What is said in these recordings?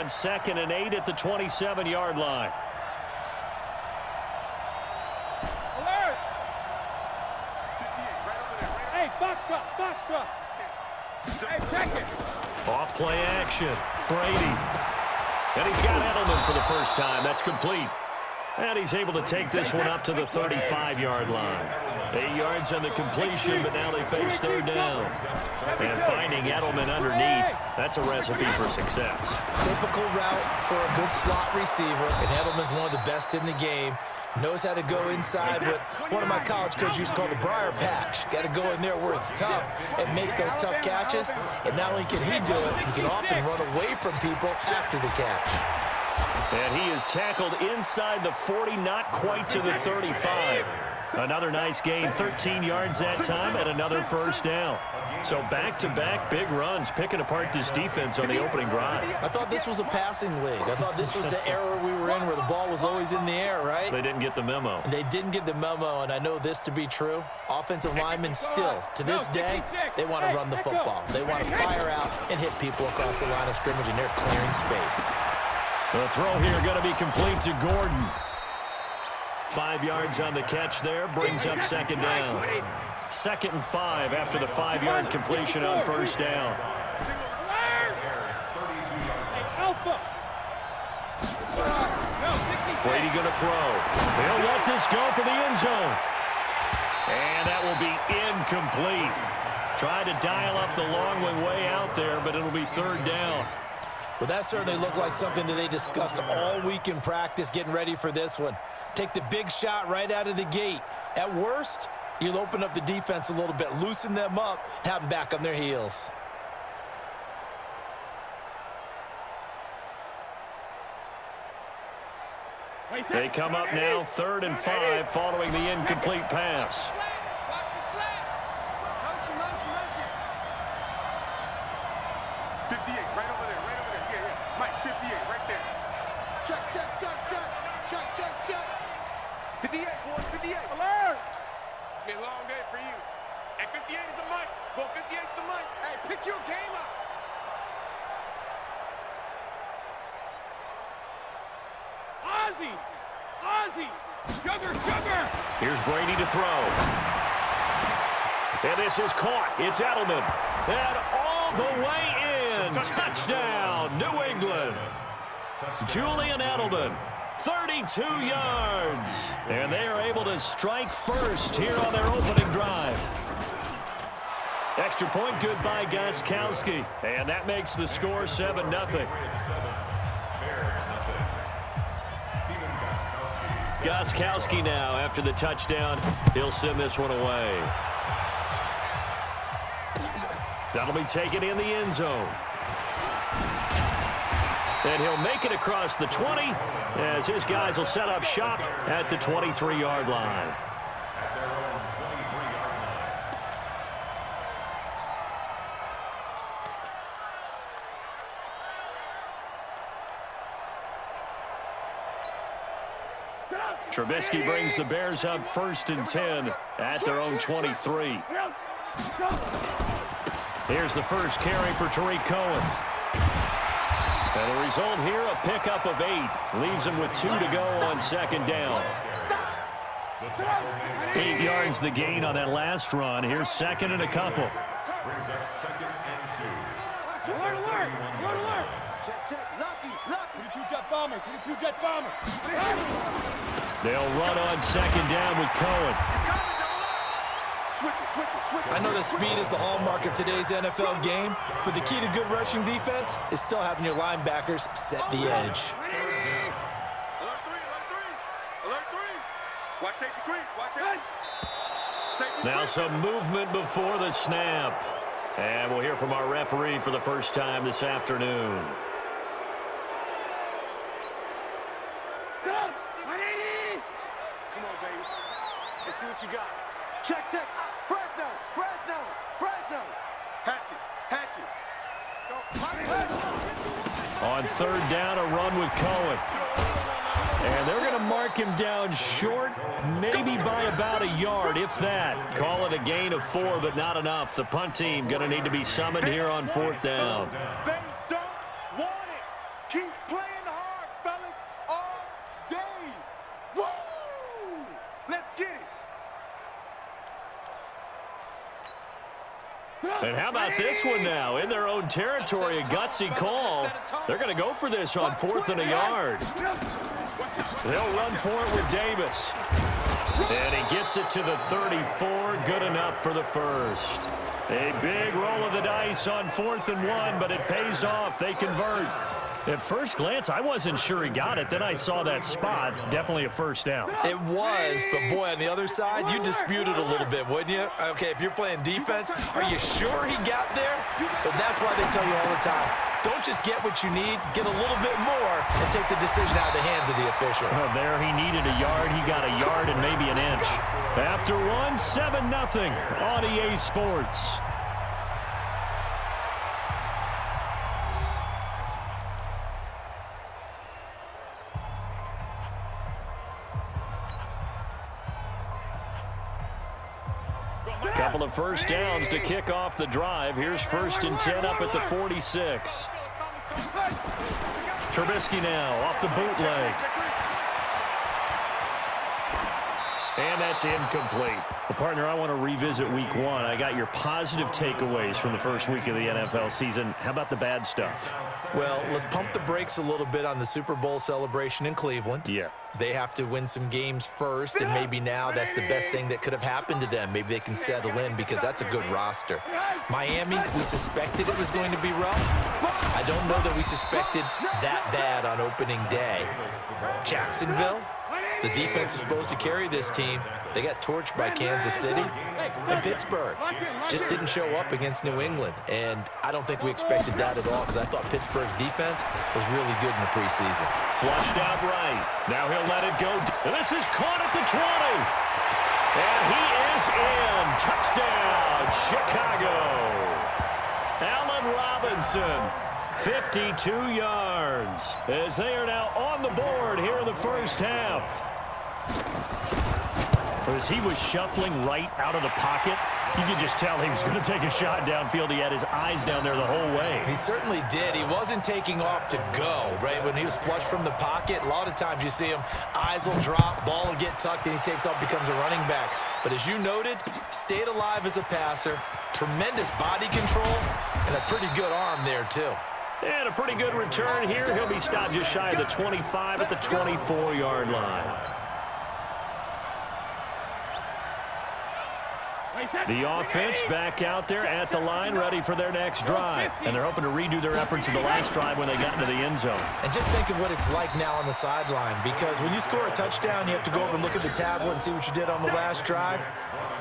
on 2nd and 8 at the 27-yard line. Alert! Hey, box truck. Hey, check it. Off play action. Brady. And he's got Edelman for the first time. That's complete. And he's able to take this one up to the 35-yard line. 8 yards on the completion, but now they face 3rd down. And finding Edelman underneath, that's a recipe for success. Typical route for a good slot receiver, and Edelman's one of the best in the game. Knows how to go inside what one of my college coaches used to call the briar patch. Got to go in there where it's tough and make those tough catches. And not only can he do it, he can often run away from people after the catch. And he is tackled inside the 40, not quite to the 35. Another nice gain, 13 yards that time, and another 1st down. So back-to-back big runs, picking apart this defense on the opening drive. I thought this was a passing league. I thought this was the era we were in where the ball was always in the air, right? They didn't get the memo. And they didn't get the memo, and I know this to be true. Offensive linemen still, to this day, they want to run the football. They want to fire out and hit people across the line of scrimmage, and they're clearing space. The throw here going to be complete to Gordon. 5 yards on the catch there, brings up 2nd down. 2nd and 5 after the 5-yard completion on 1st down. Brady going to throw. He'll let this go for the end zone. And that will be incomplete. Tried to dial up the long one way out there, but it'll be 3rd down. Well, that certainly looked like something that they discussed all week in practice getting ready for this one. Take the big shot right out of the gate. At worst, you'll open up the defense a little bit, loosen them up, have them back on their heels. They come up now, 3rd and 5, following the incomplete pass. Here's Brady to throw. And this is caught. It's Edelman. And all the way in. Touchdown, New England. Julian Edelman, 32 yards. And they are able to strike first here on their opening drive. Extra point, good by Gostkowski. And that makes the score 7-0. Gostkowski now, after the touchdown, he'll send this one away. That'll be taken in the end zone. And he'll make it across the 20 as his guys will set up shop at the 23-yard line. Trubisky brings the Bears up 1st and 10 at their own 23. Here's the first carry for Tariq Cohen. And the result here, a pickup of 8. Leaves him with 2 to go on 2nd down. 8 yards the gain on that last run. Here's 2nd and a couple. Brings up 2nd and 2. Alert, alert, alert, alert. Check, lucky. 22 jet bomber, 22 jet bomber. They'll run on 2nd down with Cohen. I know that speed is the hallmark of today's NFL game, but the key to good rushing defense is still having your linebackers set the edge. Alert 3. Watch safety 3. Watch safety. Now some movement before the snap. And we'll hear from our referee for the first time this afternoon. Come on, baby. Let's see what you got. Check. Fresno. Hatchet. On 3rd down, a run with Cohen. And they're going to mark him down short, maybe by about a yard, if that. Call it a gain of 4, but not enough. The punt team going to need to be summoned here on 4th down. They don't want it. Keep playing hard, fellas, all day. Woo! Let's get it. And how about this one now? In their own territory, a gutsy call. They're going to go for this on 4th and a yard. They'll run for it with Davis. And he gets it to the 34. Good enough for the first. A big roll of the dice on 4th and 1, but it pays off. They convert. At first glance, I wasn't sure he got it. Then I saw that spot. Definitely a first down. It was, but boy, on the other side, you disputed a little bit, wouldn't you? Okay, if you're playing defense, are you sure he got there? But that's why they tell you all the time, don't just get what you need, get a little bit more, and take the decision out of the hands of the official. Well, there he needed a yard. He got a yard and maybe an inch. After one, 7-0 on EA Sports. Couple of first downs to kick off the drive. Here's 1st and 10 up at the 46. Trubisky now off the bootleg. And that's incomplete. Well, partner, I want to revisit week 1. I got your positive takeaways from the first week of the NFL season. How about the bad stuff? Well, let's pump the brakes a little bit on the Super Bowl celebration in Cleveland. Yeah. They have to win some games first, and maybe now that's the best thing that could have happened to them. Maybe they can settle in because that's a good roster. Miami, we suspected it was going to be rough. I don't know that we suspected that bad on opening day. Jacksonville, the defense is supposed to carry this team. They got torched by Kansas City. And Pittsburgh just didn't show up against New England. And I don't think we expected that at all because I thought Pittsburgh's defense was really good in the preseason. Flushed out right. Now he'll let it go. And this is caught at the 20. And he is in. Touchdown, Chicago. Allen Robinson, 52 yards, as they are now on the board here in the first half. As he was shuffling right out of the pocket, you could just tell he was going to take a shot downfield. He had his eyes down there the whole way. He certainly did. He wasn't taking off to go, right? When he was flushed from the pocket, a lot of times you see him, eyes will drop, ball will get tucked, and he takes off, becomes a running back. But as you noted, stayed alive as a passer, tremendous body control, and a pretty good arm there, too. And a pretty good return here. He'll be stopped just shy of the 25 at the 24-yard line. The offense back out there at the line, ready for their next drive. And they're hoping to redo their efforts in the last drive when they got into the end zone. And just think of what it's like now on the sideline, because when you score a touchdown, you have to go over and look at the tablet and see what you did on the last drive.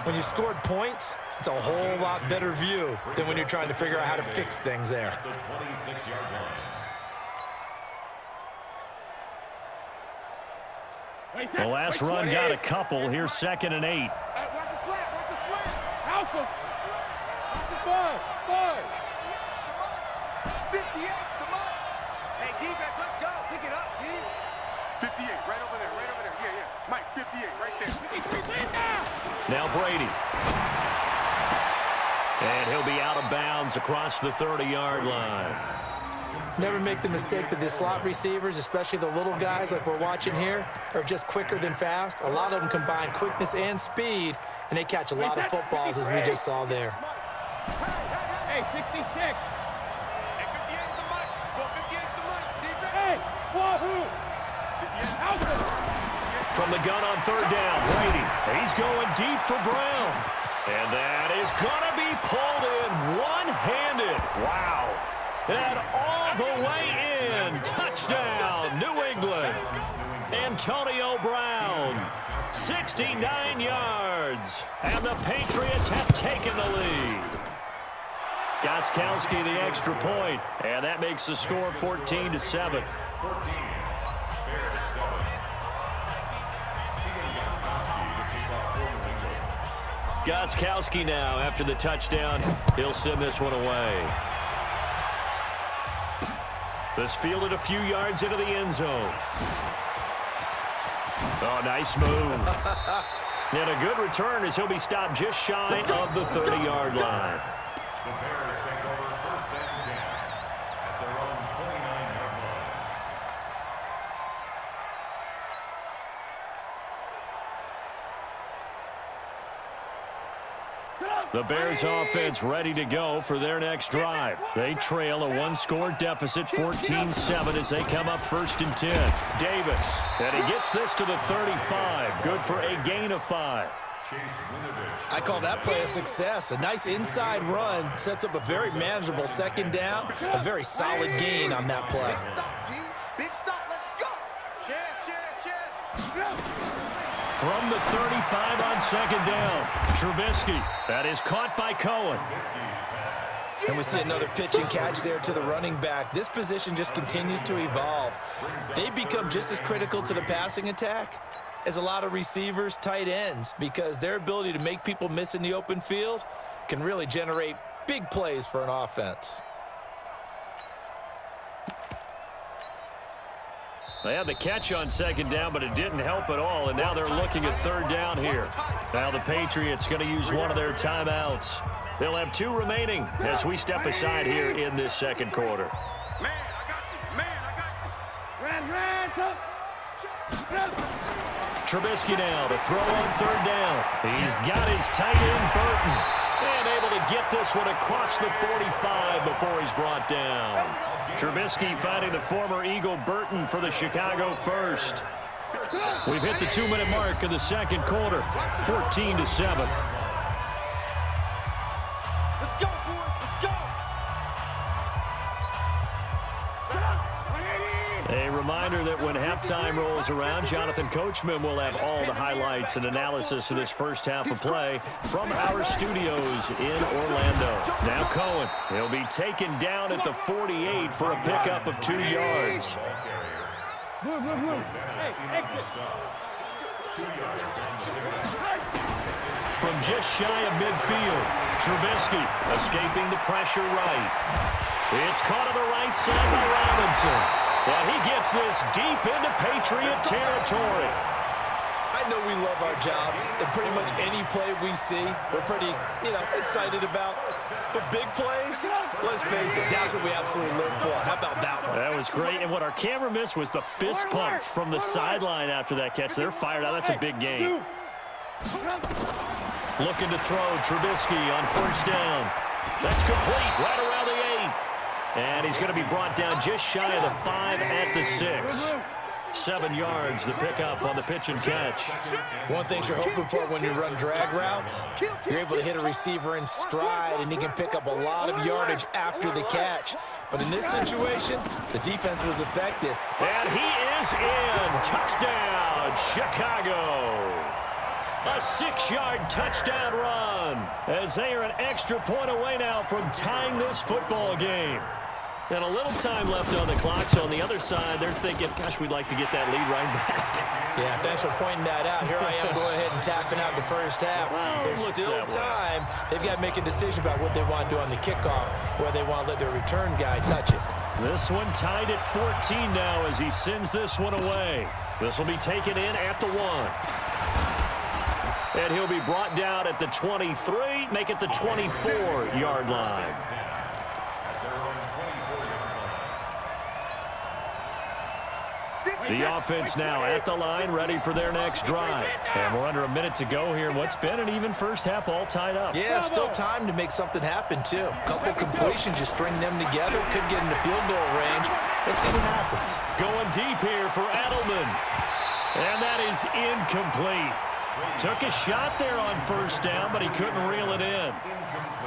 When you scored points, it's a whole lot better view than when you're trying to figure out how to fix things there. The last run got a couple. Here's 2nd and 8. Alpha. Five. 58, come on. Hey, defense, let's go. Pick it up, team. 58, right over there. Yeah. Mike, 58, right there. Now Brady. And he'll be out of bounds across the 30-yard line. Never make the mistake that the slot receivers, especially the little guys like we're watching here, are just quicker than fast. A lot of them combine quickness and speed, and they catch a lot of footballs, as we just saw there. Hey, 66. Hey, 58's the mic. Go, 58's the mic. Defense. Hey, wahoo. From the gun on 3rd down, Brady. He's going deep for Brown. And that is going to be pulled in one-handed. Wow. And all the way in. Touchdown, New England. Antonio Brown, 69 yards. And the Patriots have taken the lead. Gostkowski the extra point. And that makes the score 14-7. Gostkowski now after the touchdown. He'll send this one away. This fielded a few yards into the end zone. Oh, nice move. And a good return as he'll be stopped just shy of the 30-yard line. The Bears offense ready to go for their next drive. They trail a one-score deficit, 14-7, as they come up 1st and 10. Davis, and he gets this to the 35. Good for a gain of 5. I call that play a success. A nice inside run sets up a very manageable 2nd down. A very solid gain on that play. Big stop, let's go. From the 35 on 2nd down, Trubisky. That is caught by Cohen. And we see another pitch and catch there to the running back. This position just continues to evolve. They become just as critical to the passing attack as a lot of receivers, tight ends, because their ability to make people miss in the open field can really generate big plays for an offense. They had the catch on 2nd down, but it didn't help at all, and now they're looking at 3rd down here. Now the Patriots going to use one of their timeouts. They'll have 2 remaining as we step aside here in this 2nd quarter. Man, I got you. Man, I got you. Trubisky now to throw on 3rd down. He's got his tight end, Burton, and able to get this one across the 45 before he's brought down. Trubisky finding the former Eagle Burton for the Chicago first. We've hit the 2-minute mark of the 2nd quarter, 14-7. Let's go, boys. Let's go. A reminder that when halftime rolls around, Jonathan Coachman will have all the highlights and analysis of this first half of play from our studios in Orlando. Now Cohen, he'll be taken down at the 48 for a pickup of 2 yards. Hey, exit. From just shy of midfield, Trubisky escaping the pressure right. It's caught on the right side by Robinson. And he gets this deep into Patriot territory. I know we love our jobs, and pretty much any play we see, we're pretty, excited about. But big plays, let's face it, that's what we absolutely live for. How about that one? That was great, and what our camera missed was the fist pump from the sideline after that catch. They're fired out. That's a big gain. Looking to throw, Trubisky on 1st down. That's complete, right around the 8. And he's going to be brought down just shy of the 5 at the 6. 7 yards, the pickup on the pitch and catch. One thing you're hoping for when you run drag routes, you're able to hit a receiver in stride, and he can pick up a lot of yardage after the catch. But in this situation, the defense was effective. And he is in. Touchdown, Chicago. A 6-yard touchdown run as they are an extra point away now from tying this football game. And a little time left on the clock, so on the other side, they're thinking, gosh, we'd like to get that lead right back. Yeah, thanks for pointing that out. Here I am going ahead and tapping out the first half. Well, There's still time. They've got to make a decision about what they want to do on the kickoff, whether they want to let their return guy touch it. This one tied at 14 now as he sends this one away. This will be taken in at the 1. And he'll be brought down at the 23, make it the 24-yard line. The offense now at the line, ready for their next drive. And we're under a minute to go here in what's been an even first half, all tied up. Yeah, still time to make something happen, too. A couple completions, just string them together. Could get into field goal range. Let's see what happens. Going deep here for Edelman. And that is incomplete. Took a shot there on 1st down, but he couldn't reel it in.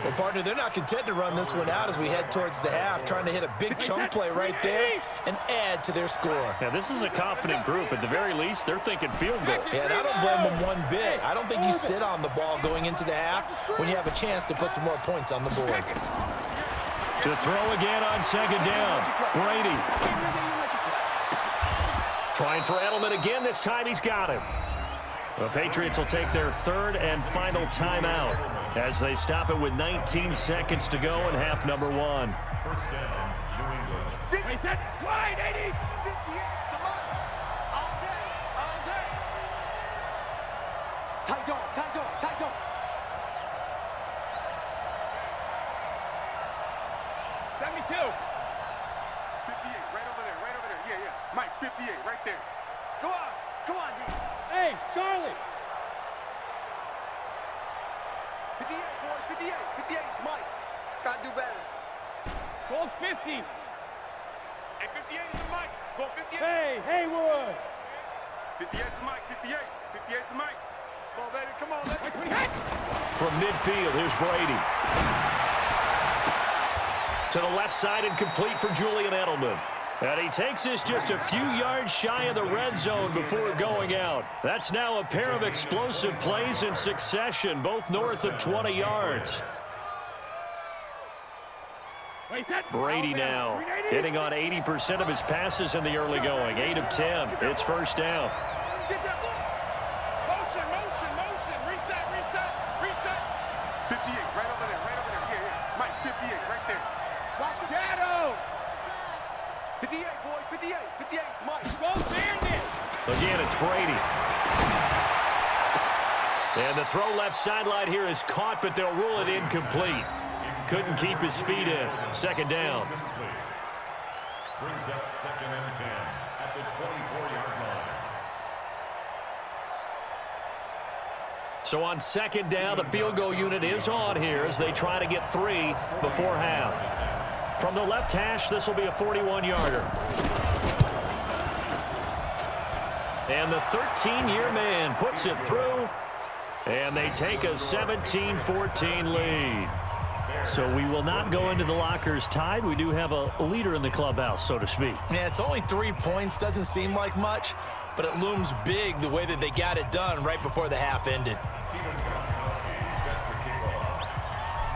Well, partner, they're not content to run this one out as we head towards the half, trying to hit a big chunk play right there and add to their score. Now, this is a confident group. At the very least, they're thinking field goal. Yeah, and I don't blame them one bit. I don't think you sit on the ball going into the half when you have a chance to put some more points on the board. To throw again on 2nd down, Brady. Trying for Edelman again. This time he's got him. The Patriots will take their 3rd and final timeout as they stop it with 19 seconds to go in half number 1. Wide, 80. 58, come on. All day, all day. Tight dog, tight dog, tight dog. 72. 58, right over there, right over there. Yeah, yeah. Mike, 58, right there. Go on, D. Hey, Charlie. 58, boys, 58. 58 is Mike. Gotta do better. Go 50. Hey, 58 is Mike. Go 58. Hey, Haywood. 58 is Mike. 58. 58 is Mike. Come on, baby. Come on, baby. From midfield, here's Brady. To the left side and complete for Julian Edelman. And he takes this just a few yards shy of the red zone before going out. That's now a pair of explosive plays in succession, both north of 20 yards. Brady now hitting on 80% of his passes in the early going. 8 of 10. It's first down. Get that ball. Motion, motion, motion. Reset, reset, reset. 58, right over there, right over there. Yeah, yeah. Mike, 58, right there. Watch the shadow. 58, boys, 58. 58 is Mike. Go Bandit. Again, it's Brady. And the throw left sideline here is caught, but they'll rule it incomplete. Couldn't keep his feet in. Second down. Brings up 2nd and 10 at the 24-yard line. So on second down, the field goal unit is on here as they try to get 3 before half. From the left hash, this will be a 41-yarder. And the 13-year man puts it through, and they take a 17-14 lead. So we will not go into the lockers tied. We do have a leader in the clubhouse, so to speak. Yeah, it's only 3 points. Doesn't seem like much, but it looms big the way that they got it done right before the half ended.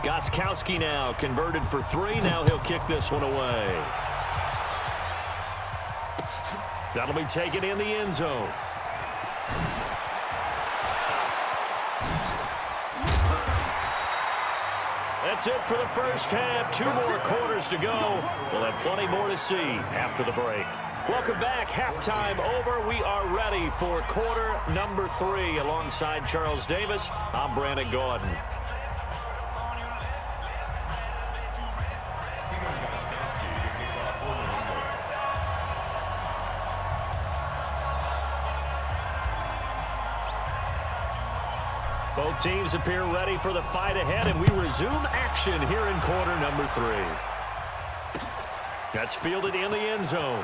Gostkowski now converted for 3. Now he'll kick this one away. That'll be taken in the end zone. That's it for the first half. 2 more quarters to go. We'll have plenty more to see after the break. Welcome back. Halftime over. We are ready for quarter number 3. Alongside Charles Davis, I'm Brandon Gordon. Both teams appear ready for the fight ahead, and we resume action here in quarter number 3. That's fielded in the end zone.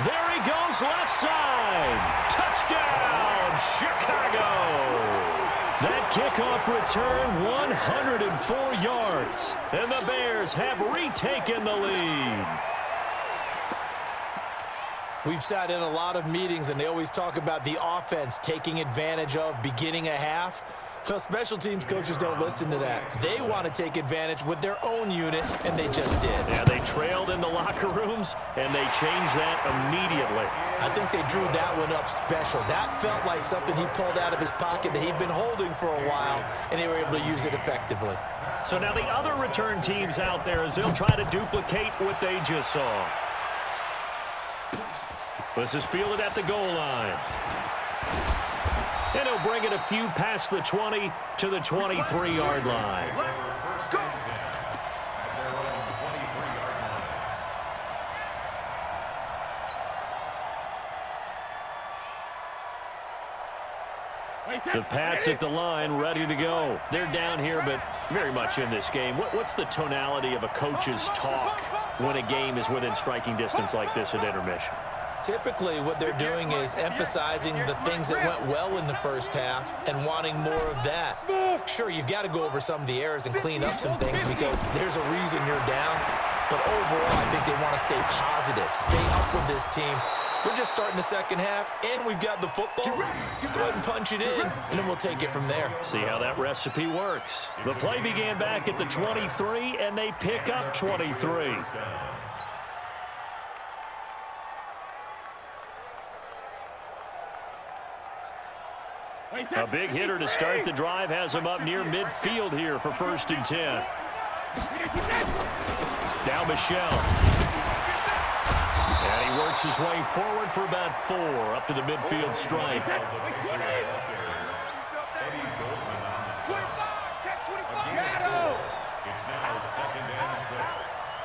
There he goes, left side. Touchdown, Chicago. That kickoff return, 104 yards. And the Bears have retaken the lead. We've sat in a lot of meetings, and they always talk about the offense taking advantage of beginning a half. Well, special teams coaches don't listen to that. They want to take advantage with their own unit, and they just did. Yeah, they trailed in the locker rooms, and they changed that immediately. I think they drew that one up special. That felt like something he pulled out of his pocket that he'd been holding for a while, and they were able to use it effectively. So now the other return teams out there, as they'll try to duplicate what they just saw. This is fielded at the goal line. And he'll bring it a few past the 20 to the 23-yard line. The Pats at the line, ready to go. They're down here, but very much in this game. What's the tonality of a coach's talk when a game is within striking distance like this at intermission? Typically, what they're doing is emphasizing the things that went well in the first half and wanting more of that. Sure, you've got to go over some of the errors and clean up some things because there's a reason you're down. But overall, I think they want to stay positive, stay up with this team. We're just starting the second half, and we've got the football. Let's go ahead and punch it in, and then we'll take it from there. See how that recipe works. The play began back at the 23, and they pick up 23. A big hitter to start the drive has him up near midfield here for 1st and 10. Now Michelle. And he works his way forward for about 4 up to the midfield stripe. It's now 2nd and 6.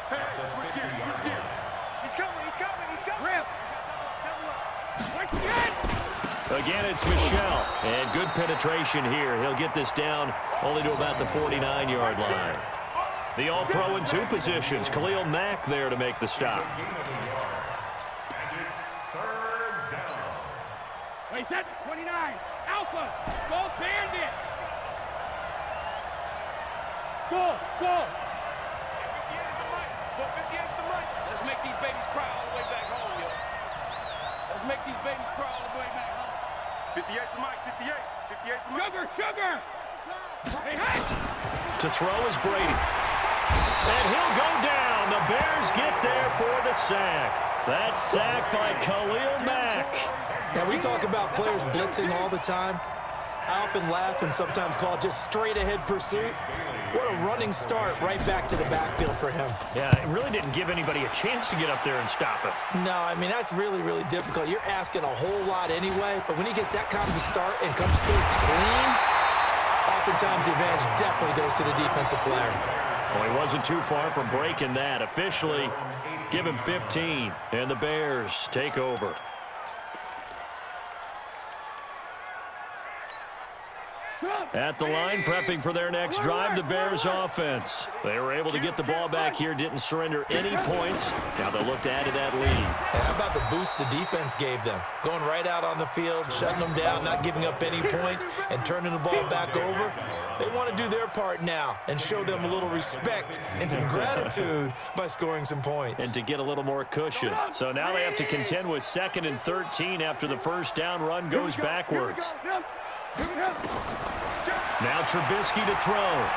Hey, switch gears, switch gears. Again, it's Michel. And good penetration here. He'll get this down only to about the 49-yard line. The All-Pro in 2 positions. Khalil Mack there to make the stop. Wait, set 29. Alpha. Go Bandit. Go. Let's make these babies cry all the way back home, yo. Let's make these babies cry all the way back home. 58 to Mike, 58. 58 to Mike. Sugar. Hey, hey. To throw is Brady. And he'll go down. The Bears get there for the sack. That sack by Khalil Mack. Now, we talk about players blitzing all the time. I often laugh and sometimes call it just straight-ahead pursuit. What a running start right back to the backfield for him. Yeah, it really didn't give anybody a chance to get up there and stop it. No, I mean, that's really, really difficult. You're asking a whole lot anyway, but when he gets that kind of a start and comes through clean, oftentimes the advantage definitely goes to the defensive player. Well, he wasn't too far from breaking that. Officially, give him 15, and the Bears take over. At the line, prepping for their next drive, the Bears offense. They were able to get the ball back here, didn't surrender any points. Now they'll look to add to that lead. And how about the boost the defense gave them? Going right out on the field, shutting them down, not giving up any points, and turning the ball back over. They want to do their part now and show them a little respect and some gratitude by scoring some points. And to get a little more cushion. So now they have to contend with 2nd and 13 after the first down run goes backwards. Now Trubisky to throw.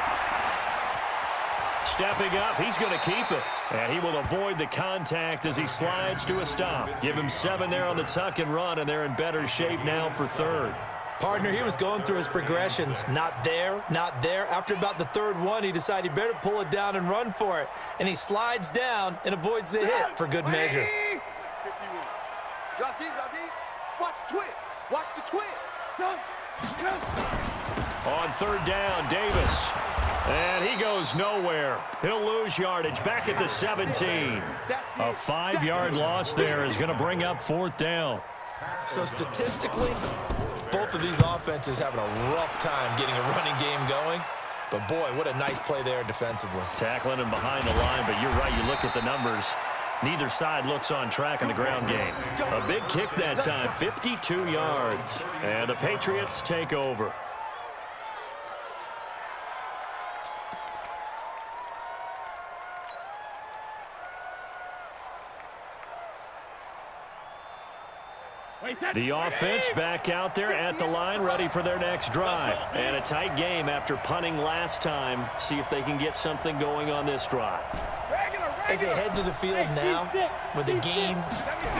Stepping up, he's going to keep it. And he will avoid the contact as he slides to a stop. Give him 7 there on the tuck and run, and they're in better shape now for 3rd. Partner, he was going through his progressions. Not there, not there. After about the 3rd one, he decided he better pull it down and run for it. And he slides down and avoids the hit for good measure. 51. Drop deep. Watch the twist. Watch the twist. On 3rd down, Davis. And he goes nowhere. He'll lose yardage back at the 17. A 5-yard loss there is going to bring up 4th down. So statistically, both of these offenses having a rough time getting a running game going. But boy, what a nice play there defensively. Tackling him behind the line, but you're right. You look at the numbers. Neither side looks on track in the ground game. A big kick that time, 52 yards. And the Patriots take over. The offense back out there at the line, ready for their next drive. And a tight game after punting last time. See if they can get something going on this drive. As they head to the field now, with the game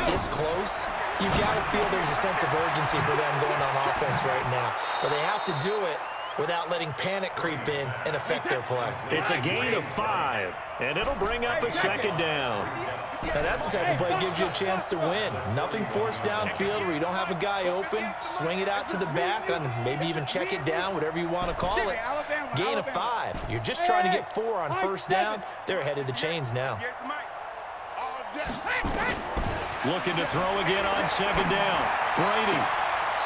this close, you've got to feel there's a sense of urgency for them going on offense right now. But they have to do it without letting panic creep in and affect their play. It's a gain of 5, and it'll bring up a 2nd down. Now that's the type of play that gives you a chance to win. Nothing forced downfield where you don't have a guy open. Swing it out to the back, and maybe even check it down, whatever you want to call it. Gain of 5. You're just trying to get 4 on 1st down. They're ahead of the chains now. Looking to throw again on 2nd down. Brady.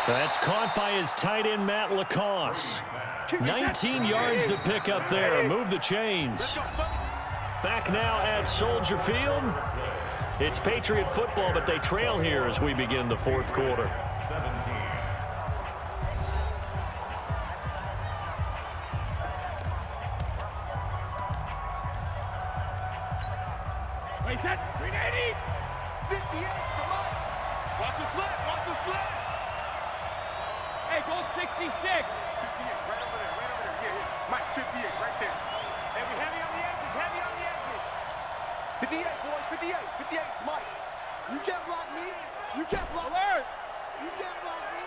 That's caught by his tight end, Matt Lacoste. 19 yards to pick up there. Move the chains. Back now at Soldier Field. It's Patriot football, but they trail here as we begin the 4th quarter. 17. Wait, set 380. 58, come on. Watch the slip. Hey, go 66. 58, right over there. Yeah. Mike, 58, right there. Hey, we heavy on the edges. 58, boys, 58, Mike. You can't block me. You can't block me. You can't block me.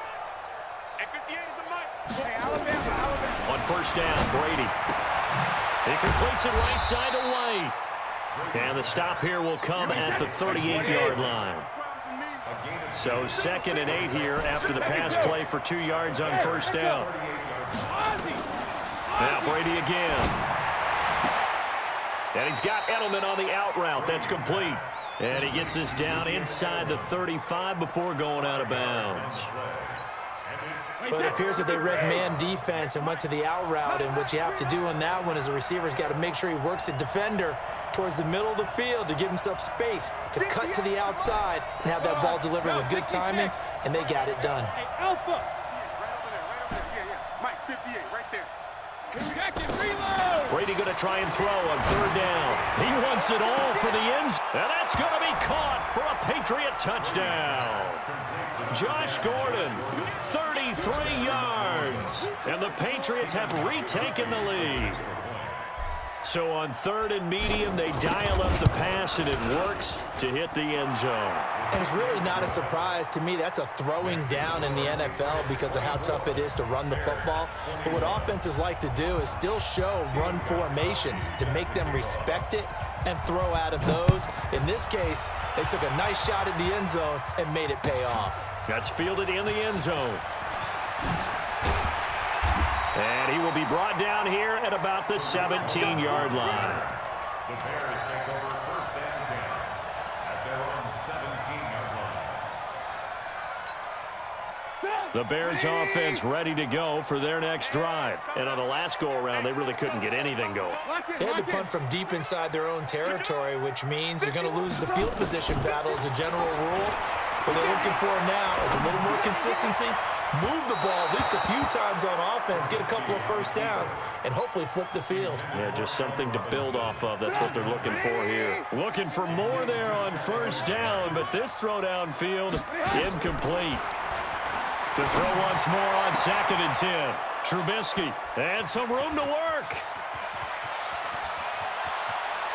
And 58 is a Mike. Hey, Alabama. On 1st down, Brady. He completes it right side to White. And the stop here will come at the 38-yard line. So 2nd and 8 here after the pass play for 2 yards on 1st down. Now Brady again. And he's got Edelman on the out route. That's complete. And he gets this down inside the 35 before going out of bounds. But it appears that they read man defense and went to the out route, and what you have to do on that one is the receiver's got to make sure he works the defender towards the middle of the field to give himself space to cut to the outside and have that ball delivered with good timing, and they got it done. Hey, Alpha. Right over there, right over there. Yeah. Mike, 58, right there. Check it, reload. Brady going to try and throw on third down. He wants it all for the ends, and that's going to be caught for a Patriot touchdown. Josh Gordon, 33 yards, and the Patriots have retaken the lead. So on third and medium, they dial up the pass, and it works to hit the end zone. And it's really not a surprise to me. That's a throwing down in the NFL because of how tough it is to run the football. But what offenses like to do is still show run formations to make them respect it and throw out of those. In this case, they took a nice shot at the end zone and made it pay off. That's fielded in the end zone. And he will be brought down here at about the 17-yard line. The Bears take over first and 10 at their own 17-yard line. The Bears offense ready to go for their next drive. And on the last go-around, they really couldn't get anything going. They had to punt from deep inside their own territory, which means you're going to lose the field position battle as a general rule. What they're looking for now is a little more consistency, move the ball at least a few times on offense, get a couple of first downs, and hopefully flip the field. Yeah, just something to build off of. That's what they're looking for here. Looking for more there on first down, but this throw downfield, incomplete. To throw once more on 2nd and 10. Trubisky, and some room to work.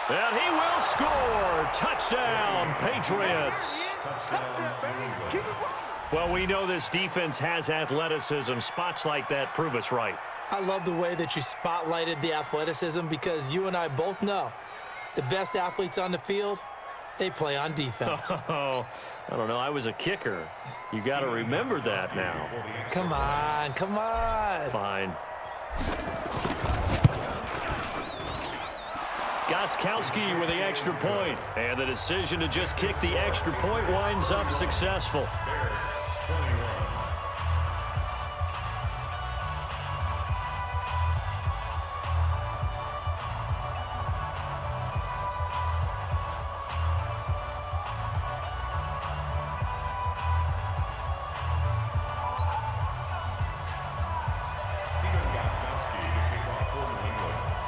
And he will score. Touchdown, Patriots. Well, we know this defense has athleticism. Spots like that prove us right. I love the way that you spotlighted the athleticism because you and I both know the best athletes on the field, they play on defense. Oh, I don't know. I was a kicker. You got to remember that now. Come on, come on. Fine. Gostkowski with the extra point. And the decision to just kick the extra point winds up successful.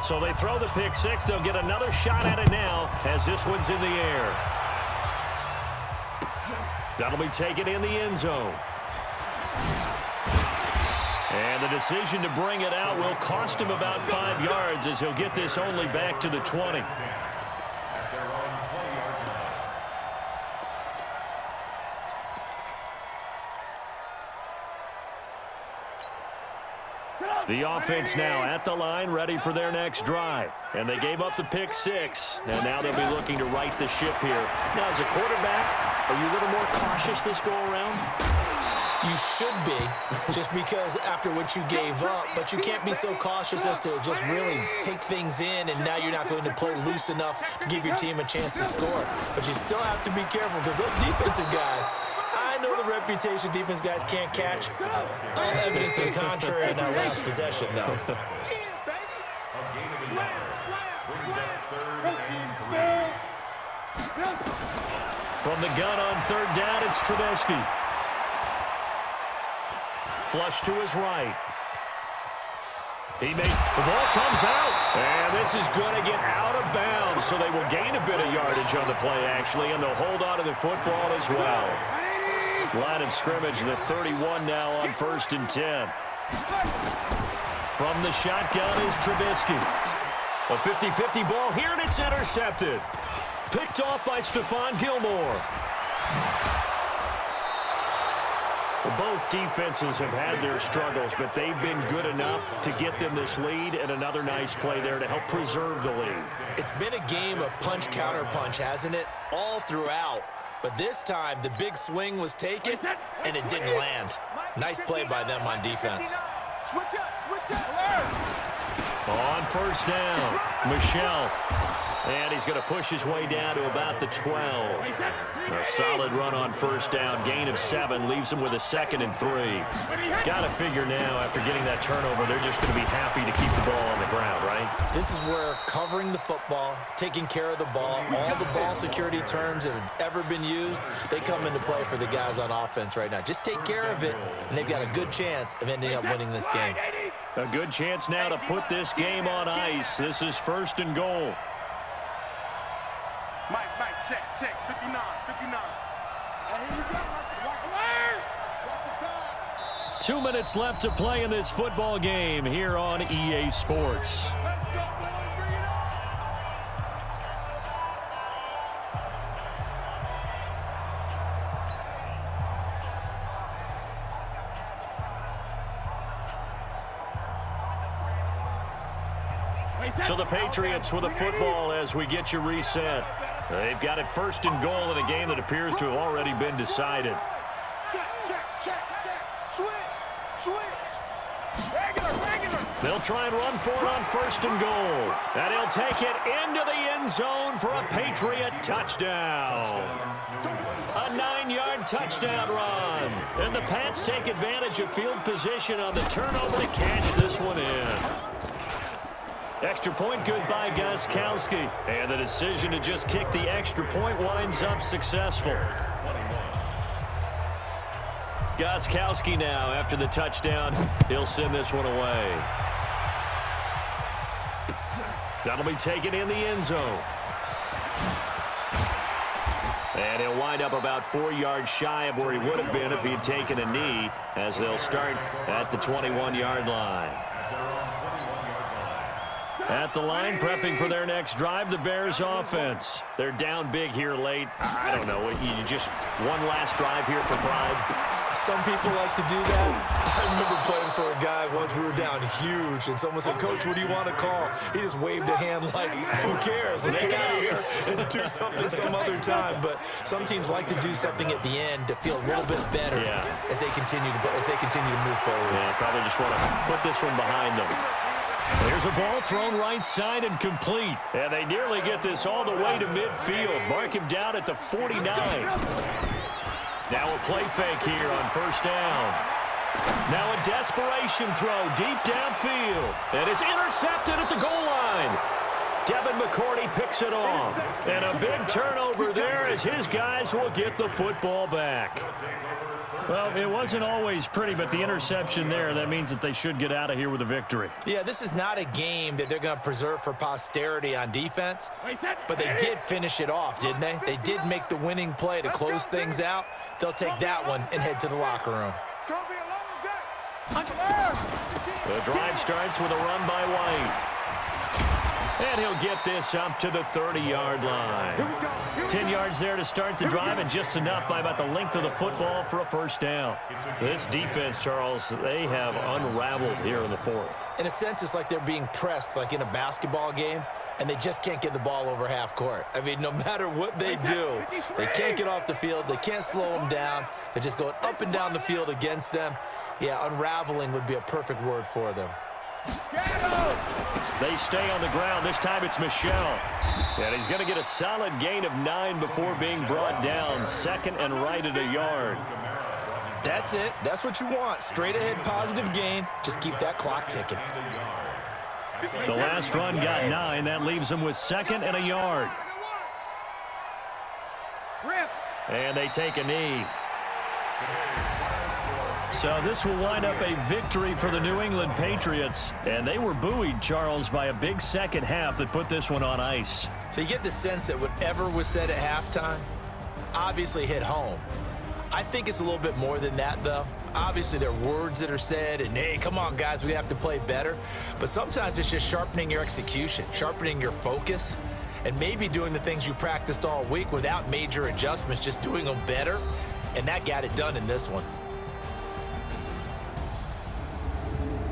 So they throw the pick six. They'll get another shot at it now as this one's in the air. That'll be taken in the end zone. And the decision to bring it out will cost him about 5 yards as he'll get this only back to the 20. The offense now at the line, ready for their next drive. And they gave up the pick six, and now they'll be looking to right the ship here. Now, as a quarterback, are you a little more cautious this go-around? You should be, just because after what you gave up, but you can't be so cautious as to just really take things in, and now you're not going to play loose enough to give your team a chance to score. But you still have to be careful because those defensive guys, I know the reputation defense guys can't catch. All evidence to the contrary in that last possession, though. From the gun on third down, it's Trubisky. Flush to his right. The ball comes out, and this is going to get out of bounds, so they will gain a bit of yardage on the play, actually, and they'll hold on to the football as well. Line of scrimmage, the 31 now on 1st and 10. From the shotgun is Trubisky. A 50-50 ball here, and it's intercepted. Picked off by Stephon Gilmore. Well, both defenses have had their struggles, but they've been good enough to get them this lead, and another nice play there to help preserve the lead. It's been a game of punch-counter-punch, hasn't it? All throughout. But this time, the big swing was taken, and it didn't land. Nice play by them on defense. Switch up, switch up. On first down, Michelle. And he's going to push his way down to about the 12. A solid run on first down. Gain of 7 leaves him with a 2nd and 3. Got to figure now, after getting that turnover, they're just going to be happy to keep the ball on the ground, right? This is where covering the football, taking care of the ball, all the ball security terms that have ever been used, they come into play for the guys on offense right now. Just take care of it, and they've got a good chance of ending up winning this game. A good chance now to put this game on ice. This is 1st and goal. Mike, check, 59. And here you go, watch the pass. 2 minutes left to play in this football game here on EA Sports. Let's go, boys, bring it on. So the Patriots with a football as we get you reset. They've got it 1st and goal in a game that appears to have already been decided. Check. Switch. Regular. They'll try and run for it on 1st and goal. And he'll take it into the end zone for a Patriot touchdown. A 9-yard touchdown run. And the Pats take advantage of field position on the turnover to cash this one in. Extra point good by Gostkowski. And the decision to just kick the extra point winds up successful. Gostkowski now, after the touchdown, he'll send this one away. That'll be taken in the end zone. And he'll wind up about 4 yards shy of where he would have been if he had taken a knee, as they'll start at the 21-yard line. At the line, prepping for their next drive, the Bears offense. They're down big here late. I don't know. You just one last drive here for pride. Some people like to do that. I remember playing for a guy once. We were down huge, and someone said, "Coach, what do you want to call?" He just waved a hand like, "Who cares? Let's get out of here and do something some other time." But some teams like to do something at the end to feel a little bit better as they continue to move forward. Yeah, probably just want to put this one behind them. There's a ball thrown right side and complete. And they nearly get this all the way to midfield. Mark him down at the 49. Now a play fake here on 1st down. Now a desperation throw deep downfield. And it's intercepted at the goal line. Devin McCourty picks it off. And a big turnover there as his guys will get the football back. Well, it wasn't always pretty, but the interception there, that means that they should get out of here with a victory. Yeah, this is not a game that they're going to preserve for posterity on defense, but they did finish it off, didn't they? They did make the winning play to close things out. They'll take that one and head to the locker room. It's going to be a long day. The drive starts with a run by White. And he'll get this up to the 30-yard line. 10 yards there to start the drive, and just enough by about the length of the football for a 1st down. This defense, Charles, they have unraveled here in the 4th. In a sense, it's like they're being pressed like in a basketball game, and they just can't get the ball over half court. I mean, no matter what they do, they can't get off the field. They can't slow them down. They're just going up and down the field against them. Yeah, unraveling would be a perfect word for them. They stay on the ground. This time it's Michelle. And he's going to get a solid gain of 9 before being brought down. 2nd and right at a yard. That's it. That's what you want. Straight ahead positive gain. Just keep that clock ticking. The last run got 9. That leaves him with 2nd and a yard. And they take a knee. So this will wind up a victory for the New England Patriots. And they were buoyed, Charles, by a big second half that put this one on ice. So you get the sense that whatever was said at halftime obviously hit home. I think it's a little bit more than that, though. Obviously, there are words that are said, and, hey, come on, guys, we have to play better. But sometimes it's just sharpening your execution, sharpening your focus, and maybe doing the things you practiced all week without major adjustments, just doing them better. And that got it done in this one.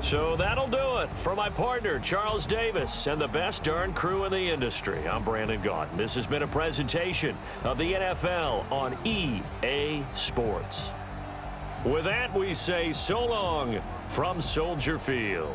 So that'll do it for my partner, Charles Davis, and the best darn crew in the industry. I'm Brandon Gaudin. This has been a presentation of the NFL on EA Sports. With that, we say so long from Soldier Field.